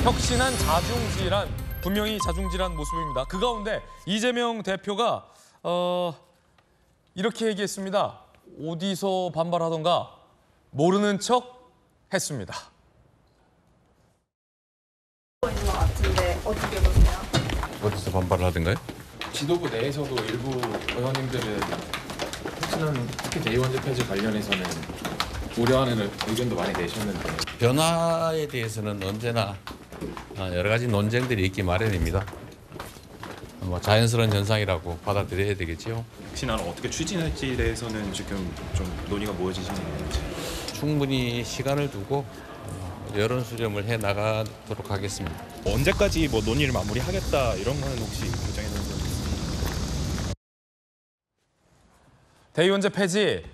혁신한 자중질환, 분명히 자중질환 모습입니다. 그 가운데 이재명 대표가 이렇게 얘기했습니다. 어디서 반발하던가 모르는 척 했습니다. 있는 것 같은데 어떻게 보세요? 어디서 반발을 하던가요? 지도부 내에서도 일부 의원님들은 혁신한 특히 대의원제 폐지 관련해서는 우려하는 의견도 많이 내셨는데 변화에 대해서는 언제나 여러 가지 논쟁들이 있기 마련입니다. 자연스러운 현상이라고 받아들여야 되겠죠. 혁신안을 어떻게 추진할지에 대해서는 지금 좀 논의가 모여지지 않는지. 충분히 시간을 두고 여론 수렴을 해 나가도록 하겠습니다. 언제까지 뭐 논의를 마무리하겠다 이런 거는 혹시 결정해 놓은 건 있습니까? 대의원제 폐지,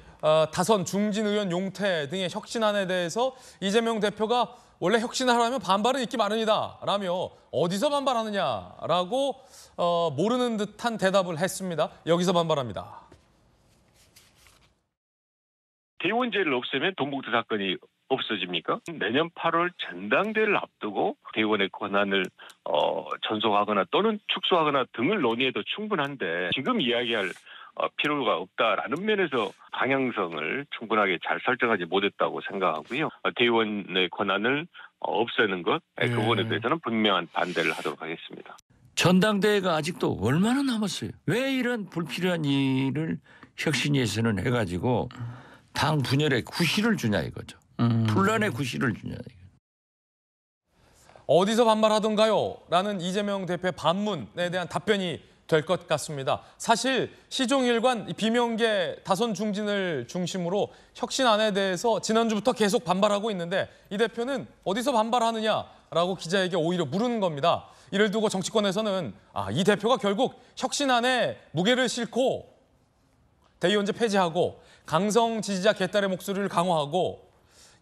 다선 중진 의원 용퇴 등의 혁신안에 대해서 이재명 대표가 원래 혁신하려면 반발은 있기 마련이다 라며 어디서 반발하느냐라고 모르는 듯한 대답을 했습니다. 여기서 반발합니다. 대의원제를 없애면 동북도 사건이 없어집니까? 내년 8월 전당대회를 앞두고 대의원의 권한을 전속하거나 또는 축소하거나 등을 논의해도 충분한데 지금 이야기할 필요가 없다라는 면에서 방향성을 충분하게 잘 설정하지 못했다고 생각하고요. 대의원의 권한을 없애는 것, 그 부분에 대해서는 분명한 반대를 하도록 하겠습니다. 전당대회가 아직도 얼마나 남았어요. 왜 이런 불필요한 일을 혁신위에서는 해가지고 당 분열에 구실을 주냐 이거죠. 분란의 구실을 주냐 이거. 어디서 반발하던가요? 라는 이재명 대표의 반문에 대한 답변이 될 것 같습니다. 사실 시종일관 비명계 다선 중진을 중심으로 혁신안에 대해서 지난주부터 계속 반발하고 있는데 이 대표는 어디서 반발하느냐라고 기자에게 오히려 물은 겁니다. 이를 두고 정치권에서는 이 대표가 결국 혁신안에 무게를 싣고 대의원제 폐지하고 강성 지지자 개딸의 목소리를 강화하고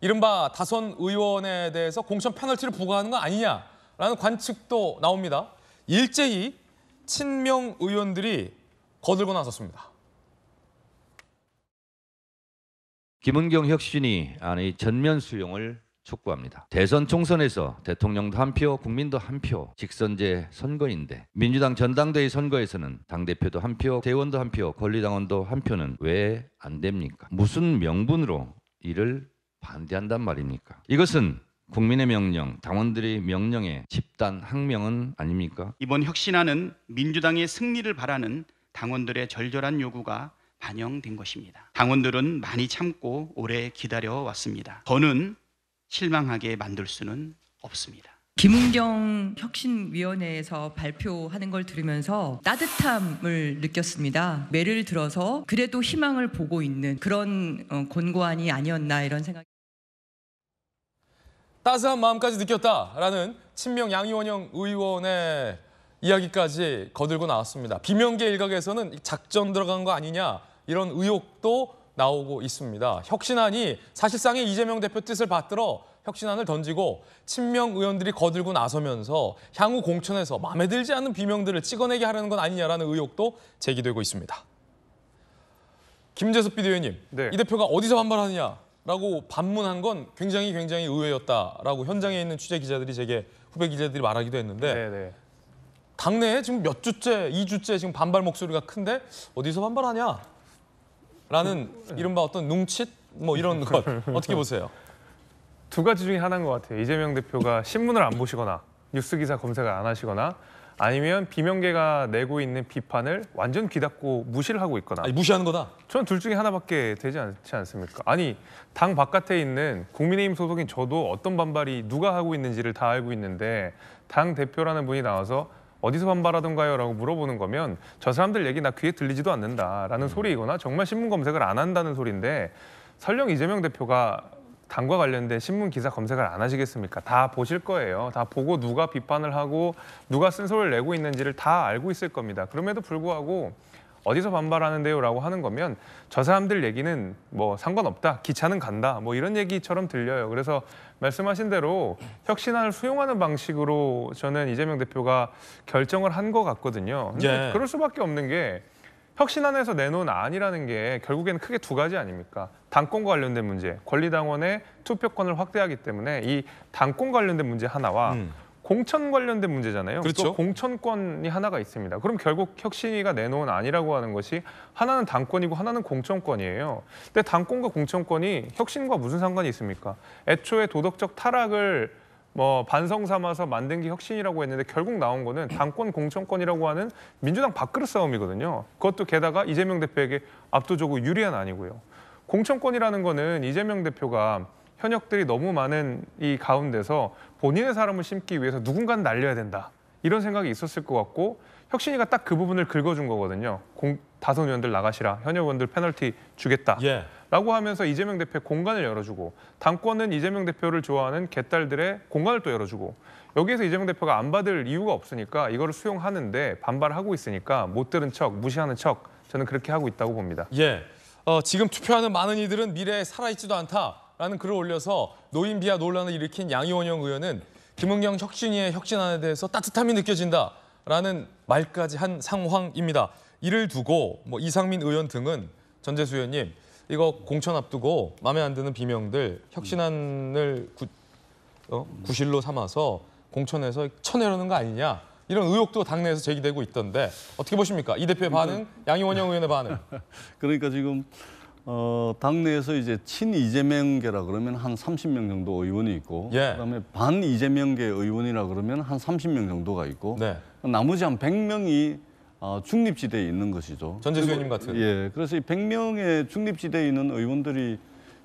이른바 다선 의원에 대해서 공천 페널티를 부과하는 거 아니냐라는 관측도 나옵니다. 일제히 친명 의원들이 거들고 나섰습니다. 김은경 혁신위 안의 전면 수용을 촉구합니다. 대선 총선에서 대통령도 한 표, 국민도 한 표, 직선제 선거인데 민주당 전당대회 선거에서는 당대표도 한 표, 대의원도 한 표, 권리당원도 한 표는 왜 안 됩니까? 무슨 명분으로 이를 반대한단 말입니까? 이것은 국민의 명령, 당원들의 명령에 집단 항명은 아닙니까? 이번 혁신안은 민주당의 승리를 바라는 당원들의 절절한 요구가 반영된 것입니다. 당원들은 많이 참고 오래 기다려왔습니다. 더는 실망하게 만들 수는 없습니다. 김은경 혁신위원회에서 발표하는 걸 들으면서 따뜻함을 느꼈습니다. 매를 들어서 그래도 희망을 보고 있는 그런 권고안이 아니었나 이런 생각이. 따스한 마음까지 느꼈다라는 친명 양이원영 의원의 이야기까지 거들고 나왔습니다. 비명계 일각에서는 작전 들어간 거 아니냐 이런 의혹도 나오고 있습니다. 혁신안이 사실상의 이재명 대표 뜻을 받들어 혁신안을 던지고 친명 의원들이 거들고 나서면서 향후 공천에서 마음에 들지 않는 비명들을 찍어내게 하려는 건 아니냐라는 의혹도 제기되고 있습니다. 김재섭 비대위원님, 네. 이 대표가 어디서 반발하느냐라고 반문한 건 굉장히 의외였다라고 현장에 있는 취재 기자들이 제게 후배 기자들이 말하기도 했는데 네네. 당내에 지금 몇 주째, 2주째 지금 반발 목소리가 큰데 어디서 반발하냐? 라는 이른바 어떤 눈칫? 뭐 이런 것 어떻게 보세요? 두 가지 중에 하나인 것 같아요. 이재명 대표가 신문을 안 보시거나 뉴스 기사 검색을 안 하시거나 아니면 비명계가 내고 있는 비판을 완전 귀 닫고 무시를 하고 있거나. 아니, 무시하는 거다? 저는 둘 중에 하나밖에 되지 않지 않습니까? 아니, 당 바깥에 있는 국민의힘 소속인 저도 어떤 반발이 누가 하고 있는지를 다 알고 있는데 당 대표라는 분이 나와서 어디서 반발하던가요? 라고 물어보는 거면 저 사람들 얘기 나 귀에 들리지도 않는다라는 소리이거나 정말 신문 검색을 안 한다는 소리인데 설령 이재명 대표가 당과 관련된 신문 기사 검색을 안 하시겠습니까? 다 보실 거예요. 다 보고 누가 비판을 하고 누가 쓴소리를 내고 있는지를 다 알고 있을 겁니다. 그럼에도 불구하고 어디서 반발하는데요? 라고 하는 거면 저 사람들 얘기는 뭐 상관없다. 기차는 간다. 뭐 이런 얘기처럼 들려요. 그래서 말씀하신 대로 혁신안을 수용하는 방식으로 저는 이재명 대표가 결정을 한 것 같거든요. 근데 그럴 수밖에 없는 게 혁신안에서 내놓은 안이라는 게 결국에는 크게 두 가지 아닙니까? 당권과 관련된 문제, 권리당원의 투표권을 확대하기 때문에 이 당권 관련된 문제 하나와 공천 관련된 문제잖아요. 그렇죠. 또 공천권이 하나가 있습니다. 그럼 결국 혁신위가 내놓은 안이라고 하는 것이 하나는 당권이고 하나는 공천권이에요. 근데 당권과 공천권이 혁신과 무슨 상관이 있습니까? 애초에 도덕적 타락을 반성 삼아서 만든 게 혁신이라고 했는데 결국 나온 거는 당권 공천권이라고 하는 민주당 밥그릇 싸움이거든요. 그것도 게다가 이재명 대표에게 압도적으로 유리한 안이고요. 공천권이라는 거는 이재명 대표가 현역들이 너무 많은 이 가운데서 본인의 사람을 심기 위해서 누군가는 날려야 된다. 이런 생각이 있었을 것 같고 혁신위가 딱 그 부분을 긁어준 거거든요. 다선 의원들 나가시라. 현역 의원들 페널티 주겠다. 예. 라고 하면서 이재명 대표의 공간을 열어주고 당권은 이재명 대표를 좋아하는 개딸들의 공간을 또 열어주고 여기에서 이재명 대표가 안 받을 이유가 없으니까 이거를 수용하는데 반발하고 있으니까 못 들은 척, 무시하는 척 저는 그렇게 하고 있다고 봅니다. 예. 지금 투표하는 많은 이들은 미래에 살아있지도 않다라는 글을 올려서 노인 비하 논란을 일으킨 양이원영 의원은 김은경 혁신위의 혁신안에 대해서 따뜻함이 느껴진다라는 말까지 한 상황입니다. 이를 두고 이상민 의원 등은 전재수 의원님 이거 공천 앞두고 마음에 안 드는 비명들 혁신안을 구실로 삼아서 공천에서 쳐내려는 거 아니냐 이런 의혹도 당내에서 제기되고 있던데 어떻게 보십니까? 이 대표의 반응, 양이원영 의원의 반응. 그러니까 지금 당내에서 이제 친 이재명계라 그러면 한 30명 정도 의원이 있고 그다음에 반 이재명계 의원이라 그러면 한 30명 정도가 있고 나머지 한 100명이 중립지대에 있는 것이죠. 전재수 의원님 같은. 예, 그래서 이 100명의 중립지대에 있는 의원들이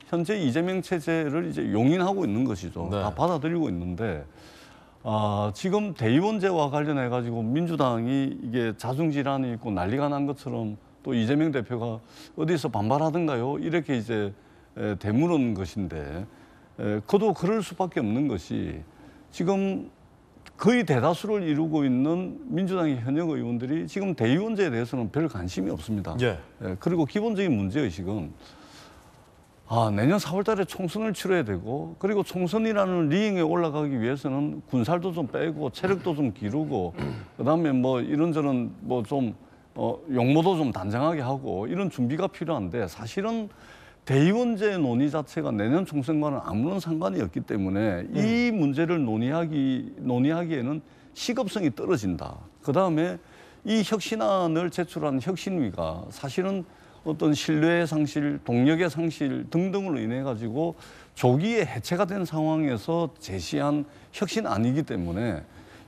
현재 이재명 체제를 이제 용인하고 있는 것이죠. 다 받아들이고 있는데 지금 대의원제와 관련해 가지고 민주당이 이게 자중질환이 있고 난리가 난 것처럼 또 이재명 대표가 어디서 반발하던가요? 이렇게 이제 되물은 것인데 그도 그럴 수밖에 없는 것이 지금 거의 대다수를 이루고 있는 민주당의 현역 의원들이 지금 대의원제에 대해서는 별 관심이 없습니다. 그리고 기본적인 문제의식은 내년 4월 달에 총선을 치러야 되고 그리고 총선이라는 리잉에 올라가기 위해서는 군살도 좀 빼고 체력도 좀 기르고 그다음에 이런저런 좀 용모도 좀 단정하게 하고 이런 준비가 필요한데 사실은 대의원제 논의 자체가 내년 총선과는 아무런 상관이 없기 때문에 이 문제를 논의하기에는 시급성이 떨어진다. 그다음에 이 혁신안을 제출한 혁신위가 사실은 어떤 신뢰의 상실, 동력의 상실 등등으로 인해 가지고 조기에 해체가 된 상황에서 제시한 혁신안이기 때문에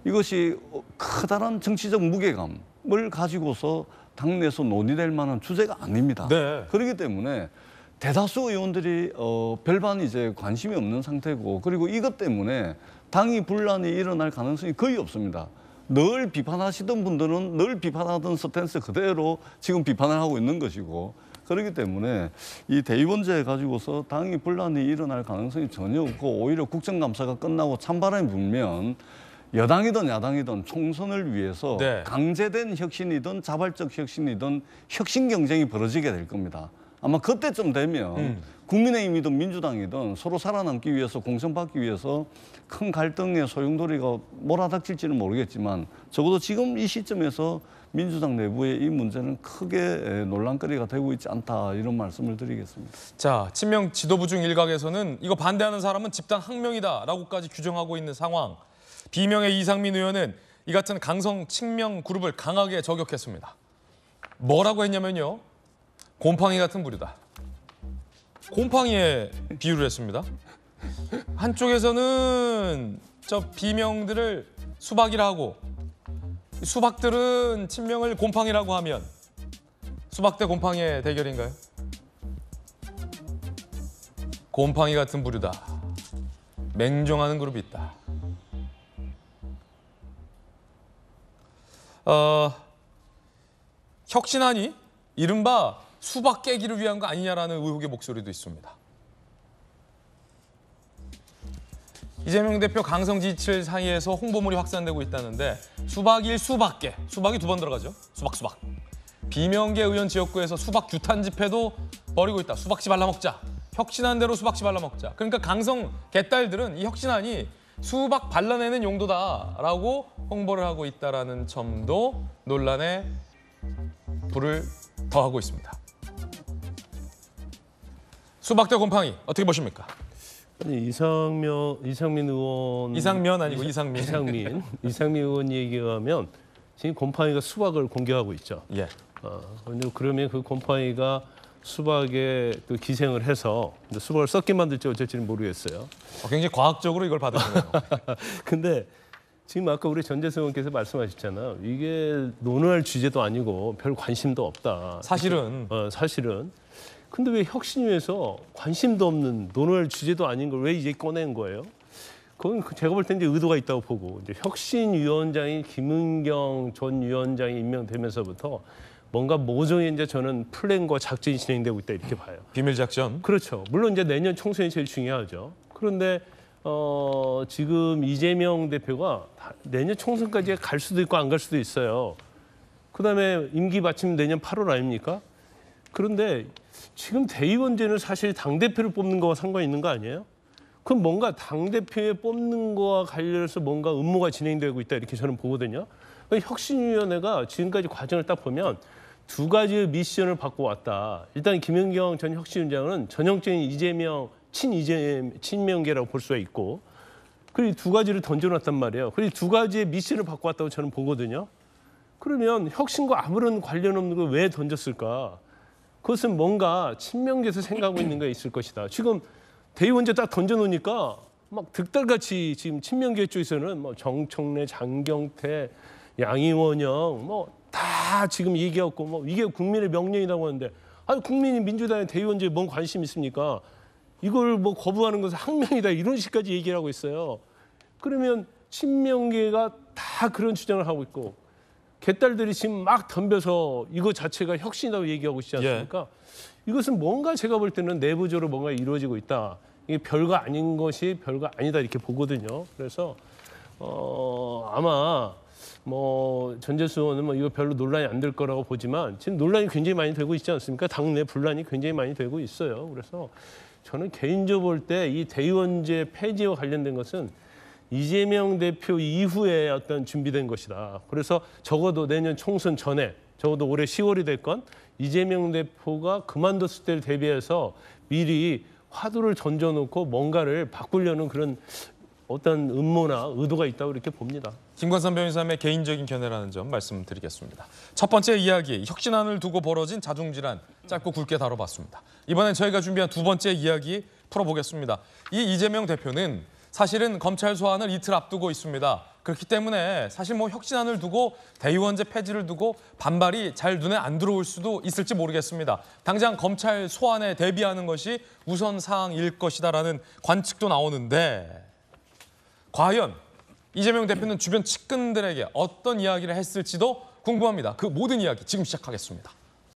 이것이 커다란 정치적 무게감을 가지고서 당내에서 논의될 만한 주제가 아닙니다. 그렇기 때문에 대다수 의원들이 별반 이제 관심이 없는 상태고 그리고 이것 때문에 당이 분란이 일어날 가능성이 거의 없습니다. 늘 비판하시던 분들은 늘 비판하던 스탠스 그대로 지금 비판을 하고 있는 것이고 그렇기 때문에 이 대의원제 가지고서 당이 분란이 일어날 가능성이 전혀 없고 오히려 국정감사가 끝나고 찬바람이 불면 여당이든 야당이든 총선을 위해서 강제된 혁신이든 자발적 혁신이든 혁신 경쟁이 벌어지게 될 겁니다. 아마 그때쯤 되면 국민의힘이든 민주당이든 서로 살아남기 위해서 공천받기 위해서 큰 갈등의 소용돌이가 몰아닥칠지는 모르겠지만 적어도 지금 이 시점에서 민주당 내부의 이 문제는 크게 논란거리가 되고 있지 않다 이런 말씀을 드리겠습니다. 자, 친명 지도부 중 일각에서는 이거 반대하는 사람은 집단 항명이다라고까지 규정하고 있는 상황. 비명의 이상민 의원은 이 같은 강성 친명 그룹을 강하게 저격했습니다. 뭐라고 했냐면요. 곰팡이 같은 부류다. 곰팡이에 비유를 했습니다. 한쪽에서는 저 비명들을 수박이라 하고 수박들은 친명을 곰팡이라고 하면 수박 대 곰팡이의 대결인가요? 곰팡이 같은 부류다. 맹종하는 그룹이 있다. 혁신안이 이른바 수박 깨기를 위한 거 아니냐라는 의혹의 목소리도 있습니다. 이재명 대표 강성 지지층 사이에서 홍보물이 확산되고 있다는데 수박일 수박깨, 수박이 2번 들어가죠. 수박. 비명계 의원 지역구에서 수박 규탄 집회도 벌이고 있다. 수박씨 발라먹자. 혁신안대로 수박씨 발라먹자. 그러니까 강성 개딸들은 이 혁신안이 수박 발라내는 용도다라고 홍보를 하고 있다는 점도 논란에 불을 더하고 있습니다. 수박 대 곰팡이 어떻게 보십니까? 아니, 이상민 의원 이상면 아니고 이상민 이상민 의원 얘기에 하면 지금 곰팡이가 수박을 공개하고 있죠. 예. 그러면 그 곰팡이가 수박에 그 기생을 해서 수박을 썩게 만들지 어쩔지는 모르겠어요. 굉장히 과학적으로 이걸 받으시네요. 근데 지금 아까 우리 전재승 의원께서 말씀하셨잖아요. 이게 논의할 주제도 아니고 별 관심도 없다. 사실은. 사실은. 근데 왜 혁신위에서 관심도 없는 논의할 주제도 아닌 걸 왜 이제 꺼낸 거예요? 그건 제가 볼 때 이제 의도가 있다고 보고 이제 혁신위원장인 김은경 전 위원장이 임명되면서부터 뭔가 모종의 이제 저는 플랜과 작전이 진행되고 있다 이렇게 봐요. 비밀 작전. 그렇죠. 물론 이제 내년 총선이 제일 중요하죠. 그런데 지금 이재명 대표가 내년 총선까지 갈 수도 있고 안 갈 수도 있어요. 그다음에 임기 마치면 내년 8월 아닙니까? 그런데 지금 대의원제는 사실 당대표를 뽑는 거와 상관이 있는 거 아니에요? 그럼 뭔가 당대표에 뽑는 거와 관련해서 뭔가 음모가 진행되고 있다 이렇게 저는 보거든요. 혁신위원회가 지금까지 과정을 딱 보면 두 가지의 미션을 받고 왔다. 일단 김은경 전 혁신위원장은 전형적인 이재명, 친명계라고 볼 수가 있고 그리고 두 가지를 던져놨단 말이에요. 그리고 두 가지의 미션을 받고 왔다고 저는 보거든요. 그러면 혁신과 아무런 관련 없는 걸 왜 던졌을까? 그것은 뭔가 친명계에서 생각하고 있는 게 있을 것이다. 지금 대의원제 딱 던져놓으니까 막 득달같이 지금 친명계 쪽에서는 뭐 정청래, 장경태, 양이원영 뭐 다 지금 얘기하고 뭐 이게 국민의 명령이라고 하는데 아니 국민이 민주당의 대의원제에 뭔 관심 있습니까? 이걸 뭐 거부하는 것은 항명이다 이런 식까지 얘기를 하고 있어요. 그러면 친명계가 다 그런 주장을 하고 있고 개딸들이 지금 막 덤벼서 이거 자체가 혁신이라고 얘기하고 있지 않습니까? 이것은 뭔가 제가 볼 때는 내부적으로 뭔가 이루어지고 있다. 이게 별거 아닌 것이 별거 아니다 이렇게 보거든요. 그래서 아마 뭐 전재수 의원은 뭐 이거 별로 논란이 안 될 거라고 보지만 지금 논란이 굉장히 많이 되고 있지 않습니까? 당내 분란이 굉장히 많이 되고 있어요. 그래서 저는 개인적으로 볼 때 이 대의원제 폐지와 관련된 것은 이재명 대표 이후에 어떤 준비된 것이다. 그래서 적어도 내년 총선 전에 적어도 올해 10월이 됐건 이재명 대표가 그만뒀을 때를 대비해서 미리 화두를 던져놓고 뭔가를 바꾸려는 그런 어떤 음모나 의도가 있다고 이렇게 봅니다. 김관삼 변호사의 개인적인 견해라는 점 말씀드리겠습니다. 첫 번째 이야기, 혁신안을 두고 벌어진 자중질환 짧고 굵게 다뤄봤습니다. 이번엔 저희가 준비한 두 번째 이야기 풀어보겠습니다. 이 이재명 대표는 사실은 검찰 소환을 이틀 앞두고 있습니다. 그렇기 때문에 사실 뭐 혁신안을 두고 대의원제 폐지를 두고 반발이 잘 눈에 안 들어올 수도 있을지 모르겠습니다. 당장 검찰 소환에 대비하는 것이 우선 사항일 것이다라는 관측도 나오는데 과연 이재명 대표는 주변 측근들에게 어떤 이야기를 했을지도 궁금합니다. 그 모든 이야기 지금 시작하겠습니다.